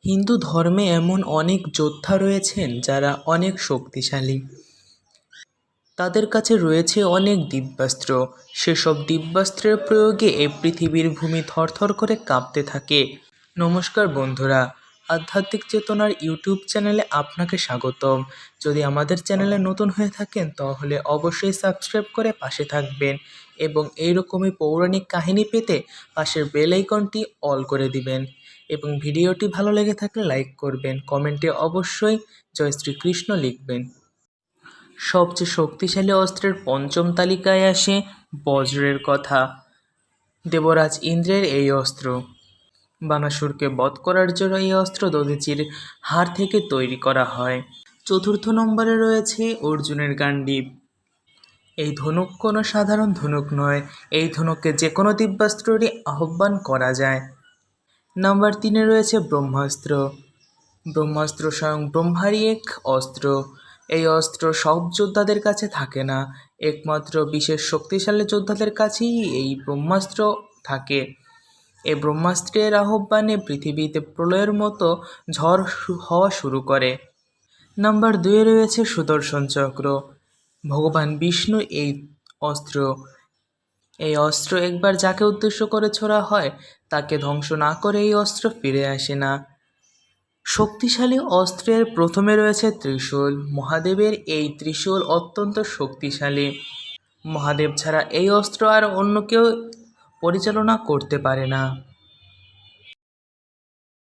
হিন্দু ধর্মে এমন অনেক যোদ্ধা রয়েছেন যারা অনেক শক্তিশালী। তাদের কাছে রয়েছে অনেক দিব্যাস্ত্র। সেসব দিব্যাস্ত্রের প্রয়োগে এই পৃথিবীর ভূমি থরথর করে কাঁপতে থাকে। নমস্কার বন্ধুরা, আধ্যাত্মিক চেতনার ইউটিউব চ্যানেলে আপনাকে স্বাগতম। যদি আমাদের চ্যানেলে নতুন হয়ে থাকেন তাহলে অবশ্যই সাবস্ক্রাইব করে পাশে থাকবেন এবং এইরকমই পৌরাণিক কাহিনী পেতে পাশের বেল আইকনটি অল করে দিবেন এবং ভিডিওটি ভালো লেগে থাকলে লাইক করবেন, কমেন্টে অবশ্যই জয় শ্রীকৃষ্ণ লিখবেন। সবচেয়ে শক্তিশালী অস্ত্রের পঞ্চম তালিকায় আসে বজ্রের কথা। দেবরাজ ইন্দ্রের এই অস্ত্র। বানাসুরকে বধ করার জন্য এই অস্ত্র দধিচির হাড় থেকে তৈরি করা হয়। চতুর্থ নম্বরে রয়েছে অর্জুনের গান্ডীব। এই ধনুক কোনো সাধারণ ধনুক নয়, এই ধনুককে যে কোনো দিব্যাস্ত্রেরই আহ্বান করা যায়। নাম্বার 3-এ রয়েছে ব্রহ্মাস্ত্র। ব্রহ্মাস্ত্র স্বয়ং ব্রহ্মারই এক অস্ত্র। এই অস্ত্র সব যোদ্ধাদের কাছে থাকে না, একমাত্র বিশেষ শক্তিশালী যোদ্ধাদের কাছেই এই ব্রহ্মাস্ত্র থাকে। এই ব্রহ্মাস্ত্রের আহ্বানে পৃথিবীতে প্রলয়ের মতো ঝড় হওয়া শুরু করে। নাম্বার 2-এ রয়েছে সুদর্শন চক্র। ভগবান বিষ্ণু এই অস্ত্র। এই অস্ত্র একবার যাকে উদ্দেশ্য করে ছোড়া হয় তাকে ধ্বংস না করে এই অস্ত্র ফিরে আসে না। শক্তিশালী অস্ত্রের প্রথমে রয়েছে ত্রিশূল। মহাদেবের এই ত্রিশূল অত্যন্ত শক্তিশালী। মহাদেব ছাড়া এই অস্ত্র আর অন্য কেউ পরিচালনা করতে পারে না।